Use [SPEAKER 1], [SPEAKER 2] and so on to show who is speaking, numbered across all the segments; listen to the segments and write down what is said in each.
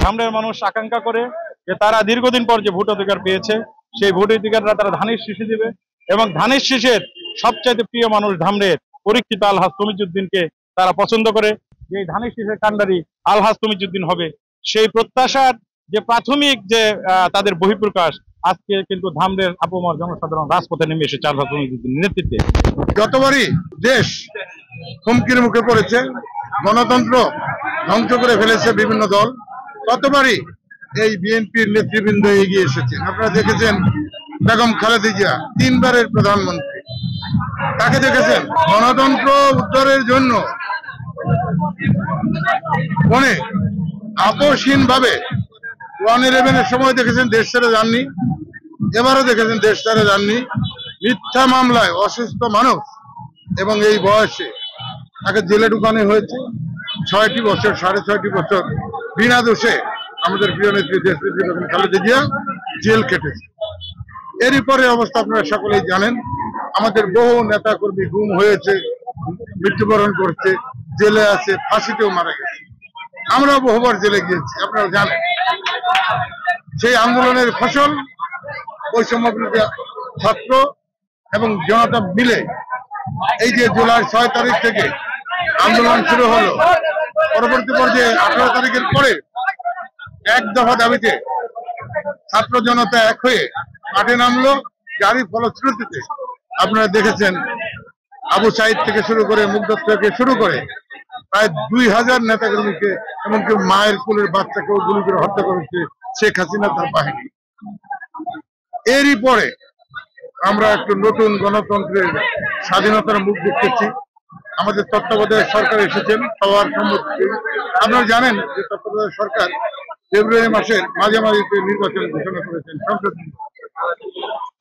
[SPEAKER 1] ধামরাইয়ের মানুষ আকাঙ্ক্ষা করে যে তারা দীর্ঘদিন পর যে ভোট অধিকার পেয়েছে, সেই ভোট অধিকারটা তারা ধানের শীষে দিবে। এবং ধানের শীষের সবচাইতে প্রিয় মানুষ ধামরাইয়ের পরীক্ষিত আলহাজ তমিজউদ্দিনকে তারা পছন্দ করে, যে ধানের শীষের কাণ্ডারি আলহাজ তমিজউদ্দিন হবে। সেই প্রত্যাশার যে প্রাথমিক যে তাদের বহিঃপ্রকাশ আজকে কিন্তু ধামরাইয়ের আপামর জনসাধারণ রাজপথে নেমে এসেছে আলহাজ তমিজউদ্দিনের নেতৃত্বে।
[SPEAKER 2] যতবারই দেশ হুমকির মুখে পড়েছে, গণতন্ত্র ধ্বংস করে ফেলেছে বিভিন্ন দল, ততবারই এই বিএনপির নেতৃবৃন্দ এগিয়ে এসেছেন। আপনারা দেখেছেন বেগম খালেদা জিয়া 3 বারের প্রধানমন্ত্রী, তাকে দেখেছেন গণতন্ত্র উদ্ধারের জন্য অনেক আপোষহীন ভাবে 1/11-এর সময় দেখেছেন দেশ ছেড়ে যাননি, এবারও দেখেছেন দেশ ছেড়ে যাননি। মিথ্যা মামলায় অসুস্থ মানুষ এবং এই বয়সে তাকে জেলে ঢুকানো হয়েছে 6টি বছর, 6.5 বছর বিনা দোষে আমাদের প্রিয় নেত্রী দেশনেত্রী বেগম খালেদা জিয়া জেল কেটেছে। এরই পরে অবস্থা আপনারা সকলেই জানেন, আমাদের বহু নেতা কর্মী গুম হয়েছে, মৃত্যুবরণ করছে, জেলে আছে, ফাঁসিতেও মারা গেছে। আমরাও বহুবার জেলে গিয়েছি, আপনারা জানেন। সেই আন্দোলনের ফসল বৈষম্যবিরোধী ছাত্র এবং জনতা মিলে এই যে জুলাই 6 তারিখ থেকে আন্দোলন শুরু হলো, পরবর্তী পর্যায়ে 18 তারিখের পরে এক দফা দাবিতে ছাত্র জনতা এক হয়ে মাঠে নামলো। যারই ফলশ্রুতিতে আপনারা দেখেছেন আবু সাইদ থেকে শুরু করে মুগ্ধ থেকে শুরু করে প্রায় 2000 নেতাকর্মীকে, এমনকি মায়ের কোলের বাচ্চাকেও গুলি করে হত্যা করেছে শেখ হাসিনা তার বাহিনী। এরই পরে আমরা একটু নতুন গণতন্ত্রের স্বাধীনতার মুখ দেখতেছি। আমাদের তত্ত্বাবধায়ক সরকার এসেছেন সবার সম্মতিতে। আপনারা জানেন যে তত্ত্বাবধায়ক সরকার ফেব্রুয়ারি মাসের মাঝামাঝিতে নির্বাচন ঘোষণা করেছেন সংসদ।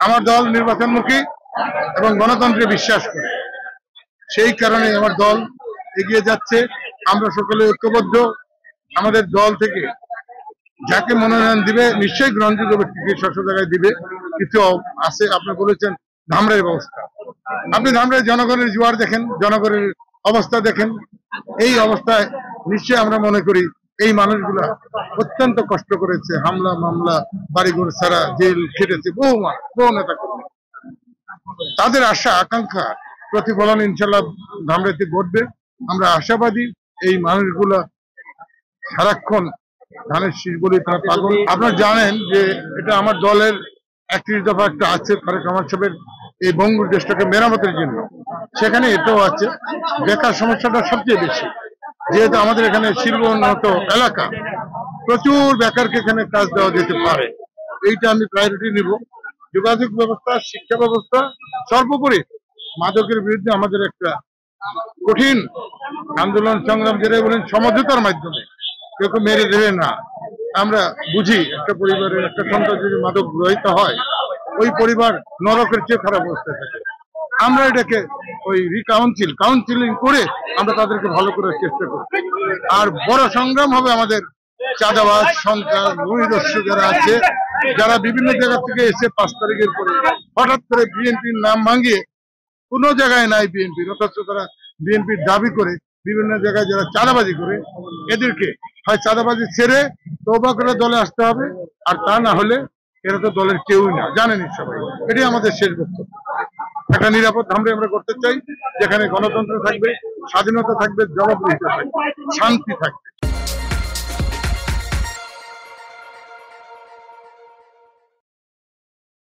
[SPEAKER 2] আমার দল নির্বাচনমুখী এবং গণতন্ত্রে বিশ্বাস করে, সেই কারণে আমার দল এগিয়ে যাচ্ছে। আমরা সকলে ঐক্যবদ্ধ। আমাদের দল থেকে যাকে মনোনয়ন দিবে নিশ্চয়ই গ্রহণযোগ্য ব্যক্তিকে স্ব জায়গায় দিবে। কিছু আছে, আপনি বলেছেন ধামরাইয়ের ব্যবস্থা, আপনি ধামরাই জনগণের জোয়ার দেখেন, জনগণের অবস্থা দেখেন। এই অবস্থায় নিশ্চয়ই আমরা মনে করি এই মানুষগুলা অত্যন্ত কষ্ট করেছে, হামলা মামলা, বাড়িঘর ছাড়া, জেল খেটেছে বহু নেতা কর্মী। তাদের আশা আকাঙ্ক্ষা প্রতিফলন ইনশাল্লাহ ধামরাইতে ঘটবে। আমরা আশাবাদী এই মানুষগুলা সারাক্ষণ ধানের শীষ বলে তারা পাগল। আপনারা জানেন যে এটা আমার দলের 31 দফা একটা আছে ফারুক রহমান সাহেবের এই বঙ্গুর দেশটাকে মেরামতের জন্য, সেখানে এটাও আছে। বেকার সমস্যাটা সবচেয়ে বেশি, যেহেতু আমাদের এখানে শিল্প উন্নত এলাকা, প্রচুর বেকারকে এখানে কাজ দেওয়া যেতে পারে। এইটা আমি প্রায়োরিটি নিব। যোগাযোগ ব্যবস্থা, শিক্ষা ব্যবস্থা, সর্বোপরি মাদকের বিরুদ্ধে আমাদের একটা কঠিন আন্দোলন সংগ্রাম, যেটা বলেন সমঝোতার মাধ্যমে, কেউ মেরে দেবে না। আমরা বুঝি একটা পরিবারের একটা সন্তান যদি মাদক গ্রহীত হয়, ওই পরিবার নরকের চেয়ে খারাপ অবস্থায় থাকে। আমরা এটাকে ওই কাউন্সিলিং করে আমরা তাদেরকে ভালো করার চেষ্টা করি। আর বড় সংগ্রাম হবে আমাদের চাঁদাবাজ, সন্ত্রাস, ভূমিদস্যু যারা আছে, যারা বিভিন্ন জায়গা থেকে এসে 5 তারিখের পরে হঠাৎ করে বিএনপির নাম ভাঙিয়ে, কোনো জায়গায় নাই বিএনপির, অথচ তারা বিএনপির দাবি করে বিভিন্ন জায়গায় যারা চাঁদাবাজি করে, এদেরকে হয় চাঁদাবাজি ছেড়ে তওবা করে দলে আসতে হবে, আর তা না হলে এরা তো দলের কেউই না, জানেনি সবাই। এটাই আমাদের শেষ বক্তব্য। একটা নিরাপদ ধামরাই আমরা করতে চাই, যেখানে গণতন্ত্র থাকবে, স্বাধীনতা থাকবে, জবাবদিহিতা থাকবে, শান্তি থাকবে।